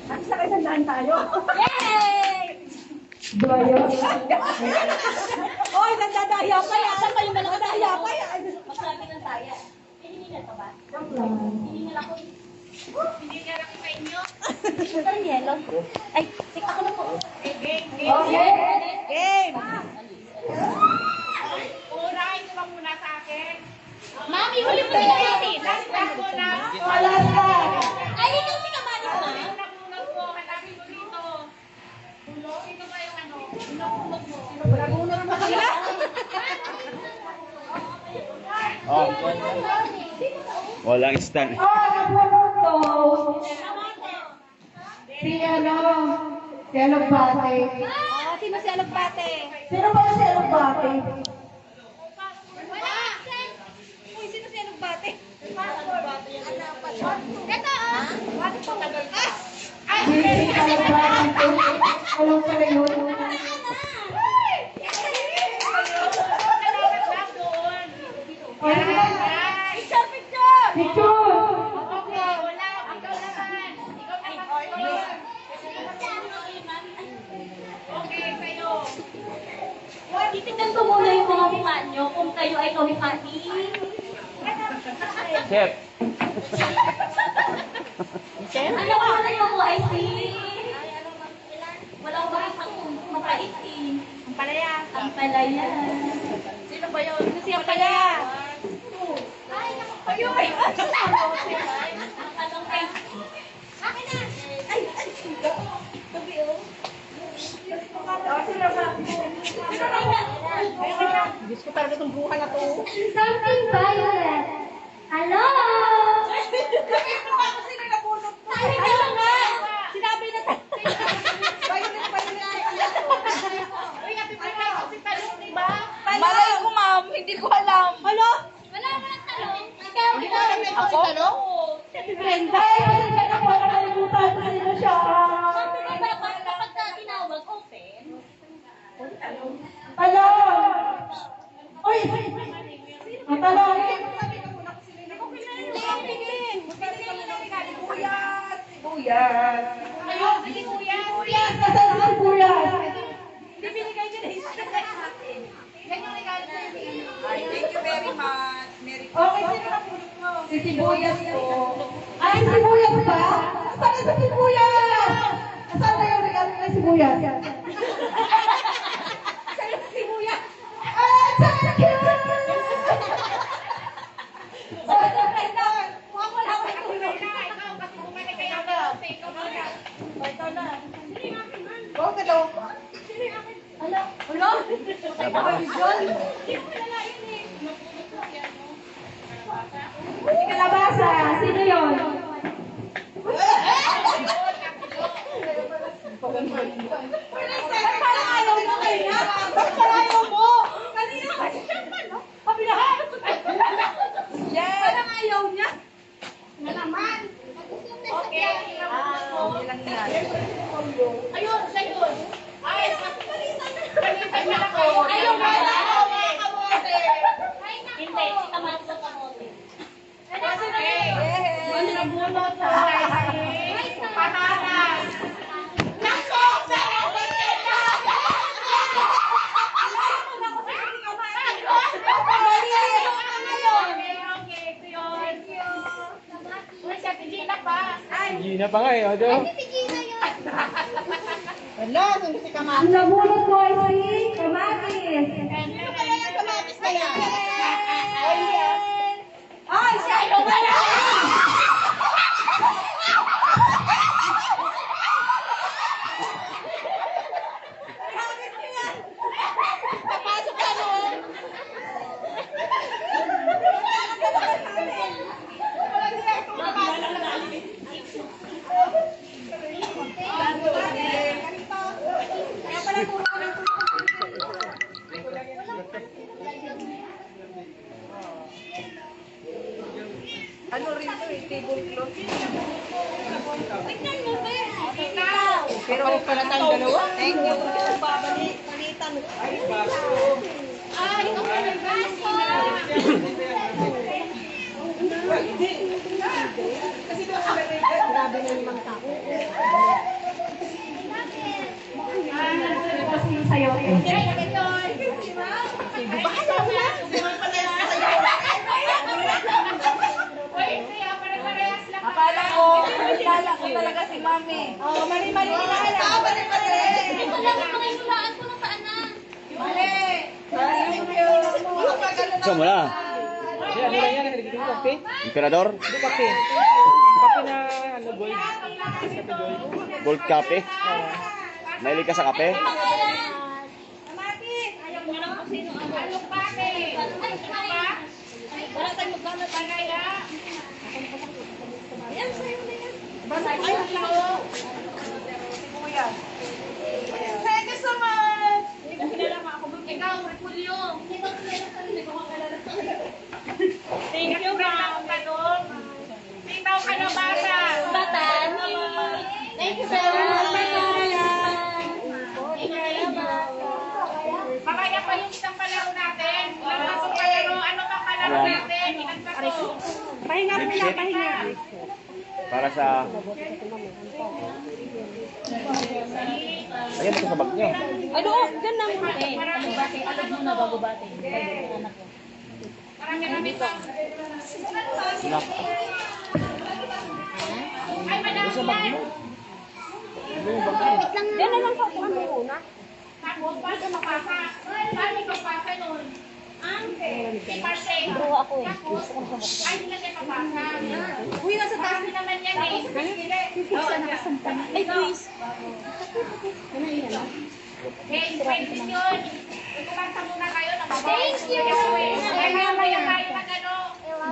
At sa katandaan tayo. Yay! Doyo. Oy, nagdadaya pa yan. Saan kayo malaki Nagdadaya pa yan. Masabi ng taya. Hiningal pa ba? Hiningal ako. Hiningal ako sa inyo. Ito yung yelo. Ay, tik ako na po. Okay. Game! Unahin ko ba muna sa akin? Mami, huli mo na natin. Last ko na. Wala ka. Ay, ikaw si Kamaris na. Unang-unang ko. Hanapin ko dito. Ito ba yung ano? Unang-unang mo. Nag-unang pa sila. Oh. Walang stand. Nabunod ko. Si Alugbate. Sino si Alagbate? Sino ba si Alugbate? Wala! Uy, sino si Alagbate? Ito ah! Si Alugbate. Alam ko na yun. Picture, picture! Picture! Titignan ko muna yung mga mukha nyo kung kayo ay kahihain. Chef. Ano ka na yung buhay si? Walang makitang mapait eh. Ang palaya. Ang palaya. Sino ba yun? Sino siya palaya? Ay, naku kayo eh. Anong kay? Akin na! Ay, ay, gabi oh. Sino kaya? Diyos ko talaga itong buhay na to. Something violet. Hello? Ano nga? Sinabi na tayo. Malay ko, ma'am. Hindi ko alam. Hello? Wala mo ng talong. Ikaw, Hindi ko alam yung Ako? talong. Si Brenda. Ay, kasi ka na po nakalimutan ko sino siya. Sabi ko ba kapag ka tinawag, open? Hello! Uy! Matalangin! Sibuyas! Ayun, hindi kuya. Nasaan si sibuyas? Bibinigay niyo na isa. Yan yung regalo sa inyo. Thank you very much. Merry Okay, sino na si sibuyas ko. Ay, sibuyas ba? Nasaan na si sibuyas? Nasaan na yung regalo ng sibuyas? Sa'yo si sibuyas? Ah, thank you! Go, hello. Si Kalabasa, sino yun? Ba't parang ayaw mo kayo na? Ba't parang ayaw mo? Kanina kasi siya no? Pabilahan! Parang ayaw niya. Na naman. Okay. Ilang yan? Ayun, siya yun. Ay, palitan ako. Ayun, wala. Kamote. Hindi, si Kamaris ang kamote. Okay. Ano na bunot ha? Patatas. Nako! Gina pa nga eh. Odo. Hello, sino si Kamal? Ang nabunot ko ay si Kamatis. Sino kaya yung kamatis na yan? Ay, siya yung wala! Papasok ka no? Ano rin to eh, tablecloth. Tignan mo, Ben. Pero may pala tayong dalawa. Thank you. Babalik, palitan. Ay, ikaw pa may baso. Grabe na limang tao. Bahala mo na. Akala ko talaga si Mami. Oh, mali-mali na. Mali-mali. Ito lang ang mga inulaan ko na saan na. Mali. Thank you. Saan mo na? Yan, ano lang yan, nagiging kape. Emperador? Hindi kape. Kape na ano, gold. Kape gold. Gold kape? Mahilig ka sa kape? Wala tayong magbanat pa kaya. Ayan, sa'yo na yan. Thank you so much. Ikaw, Repulyo. Thank you, ma'am. Ikaw ka na bata. Batan. Thank you very much. Makaya pa yung isang palaro natin. Ilang pasok palaro. Ano bang palaro natin? Ilang pasok? Pahinga po lang, pahinga. Para sa... Ayan, ito sa bag niyo. Ano? Diyan na muna. Bate, alam mo na bago bate. Anak ko. Marami-rami pa. Sila. Ay, madami Sa bag yan. mo. Diyan na lang po kami muna. Tapos, paano mapasa? Paano mapasa nun? Si Marcel. Bro ako eh. Ay, hindi na siya mapasa. Uy, nasa taas. Marami naman yan eh. Ay, please. Okay, friends yun. Kumanta muna kayo. Thank you. Ay, maya tayo mag ano,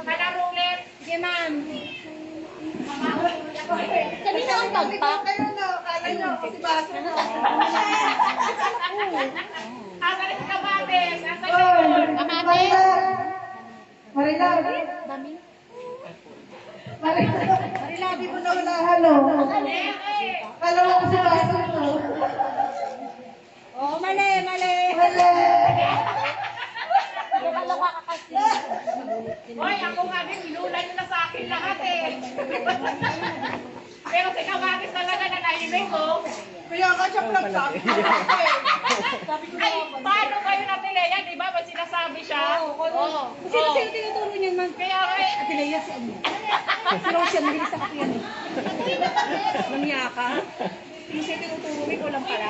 palaro ulit. Sige, ma'am. Kanina ang pagpak. Kala nyo, kasi baso mo. Asa rin si Kamates. Asa Oy, yun? Marila. Dami. Marila, di mo na unahan, no? Kala mo kasi baso mo. Oh, mali, mali. Mali. Nakaloka ka kasi. Hoy, ako nga din, minula nyo na sa akin lahat eh. Pero si Kamates talaga na naibig ko. Kaya ka siya plug sa akin. Ay, paano kayo natin Lea? Di ba? Ba't sinasabi siya? Oo. Sino tinuturo niyan, ma'am? Kaya kay... Ate Leia, si ano? Si Rosia, mahilig sa kape yan eh. Nangya ka? Sino siya tinuturo? Ikaw lang pala?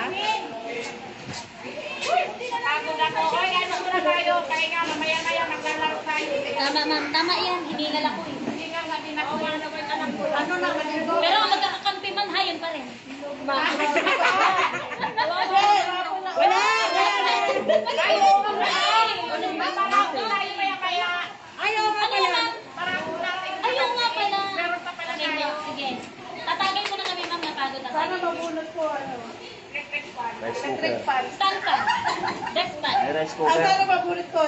Ako na ko. Hoy, ano muna tayo? Kaya nga, mamaya-maya maglalaro tayo. Tama, ma'am. Tama yan. Hiningal ako eh. Hindi nga sabi na ko yung anak ko. Ano na, kanino? Pero ang magkakakampi man, hayan pa rin. Wala. Tayo, parang tayo maya-maya. Ayaw nga pala. Parang natin. Ayaw nga pala. Meron pa pala Sige, tayo. sige. Tatagay ko na kami, ma'am. Napagod ako. Sana mabunot ko, ano? Electric fan. Rice Electric cooker. fan. Stand fan. Desk fan. May rice Ah, cooker. sana mabunot ko,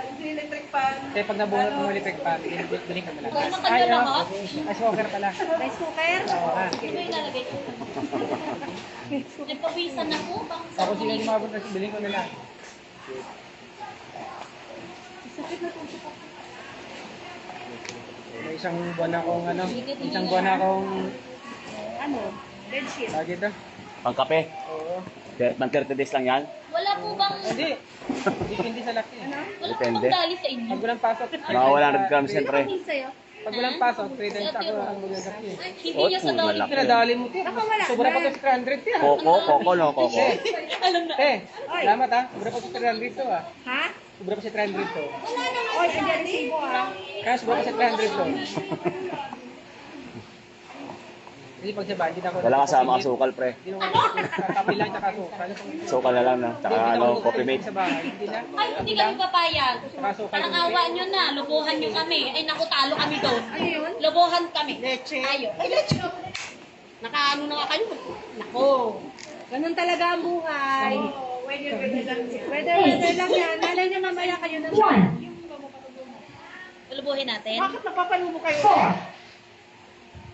hindi electric fan. Kaya pag nabunot mo electric pan, balik ka mo lang. Kung matanda na ako, Rice cooker pala. rice cooker. Oo nga. Sige mo ilalagay ko. Nagpawisan na po. Bang sa Ako sila yung mabunot, bilhin ko na lang. May isang buwan akong ano, isang buwan akong ano? Bedsheet. tawag ito. Pangkape. Oo. Pang 30 days lang yan. Wala po bang, Hindi. Depende sa laki. wala po Depende. bang dali sa inyo? Pag walang pasok, Mga 100 grams siyempre. Sa'yo? pag walang pasok, 3 times ako ang magagaki. Hindi niya sa Oh, dali. malaki. Pinadali mo tiyan. Sobra pa to sa 300 tiyan. Koko, no, koko. Alam na. Salamat ha. Sobra pa sa 300 to ha. Ha? Sobra pa sa 300 to. Oy, andyan resibo ha. Kaya sobra pa sa 300 to. Kasi pag sa budget ako. Wala kasama asukal, pre. Hindi naman kape lang tsaka sukal. Sukal na lang na. Tsaka ano, coffee mate. Sa bahay, hindi na. Ay, hindi kami papayag. Tsaka sukal. Parang awa nyo na, lubuhan nyo kami. Ay, naku, talo kami doon. Ano yun? Lubuhan kami. Leche. Tayo. Ay, leche. Nakaano na nga kayo. Nako. Ganun talaga ang buhay. Weather lang yan. Malay nyo mamaya kayo na. Lubuhin natin. Bakit napapalumo kayo?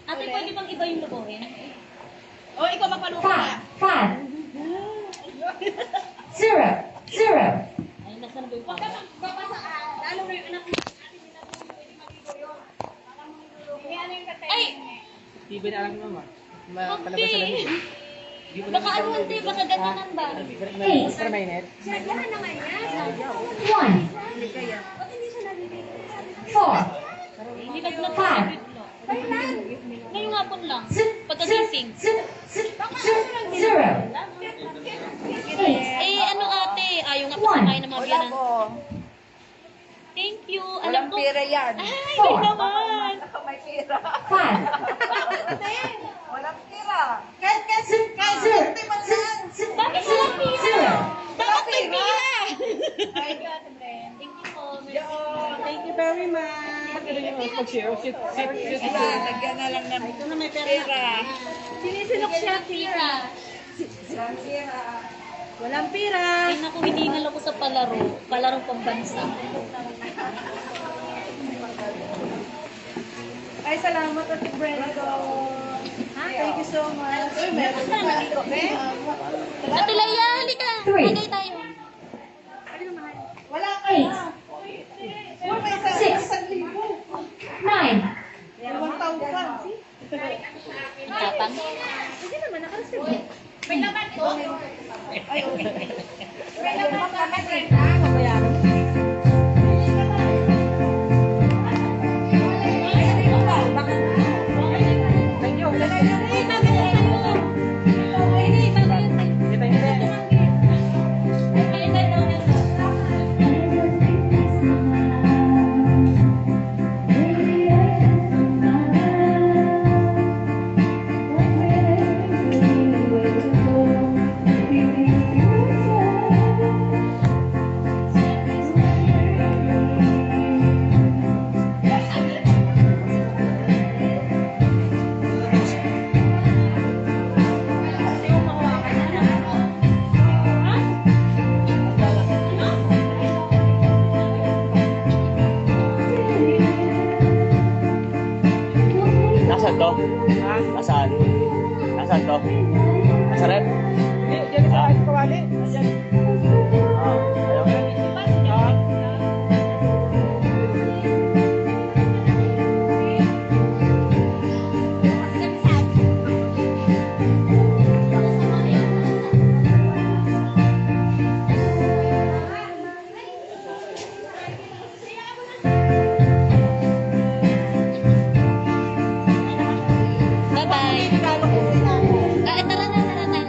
Ate, pwede bang iba yung lubuhin? O, ikaw magpalumo ka. 5, 0, 0. Ay, nasa na ba yung papa? Lalo na yung anak mo. Pwede mag-ibo yun. May ano yung katay. Ay! TV na lang naman. Palabas sa lamig. Baka ano, hindi, baka ganyanan ba? 8, Para mainit. 1, Ba't hindi siya naliligo? 4, Hindi ka na 5, ngayong hapon lang. 0, Pagkagising. 0, 8, Eh, ano ate, ayaw nga One. pasakayin ng mga Wala biyanan. po. Thank you. Alam Walang ko. pera yan. Ay, Four. hindi naman. May pera. 5, Walang pera. Bakit walang pira? Dapat may pira. Thank you po. Thank you very much. Pag-share. Lagyan na lang ng ito na may pera. Sinisilok siya, pira. Walang pera. Walang pira. Ay, naku, hiningal ako sa palaro. Palarong pambansa. Ay, salamat at Brendo. Thank you so much. Meron na naligo, be. Ate Leia, halika. Three. Tagay tayo. 8, 6, 9, Ang tapang. May laman ito. Ay, okay. May laman kami, Brenda. Thank you. Nasaan to? Nasaan? Nasaan to? Nasa rep? Yan sa akin kawali. Ayan. Ayaw. Bye-bye. Ah, tara na, tara na.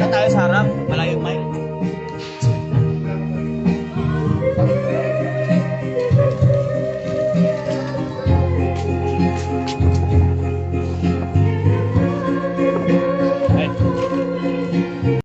tayo sa harap. Malaki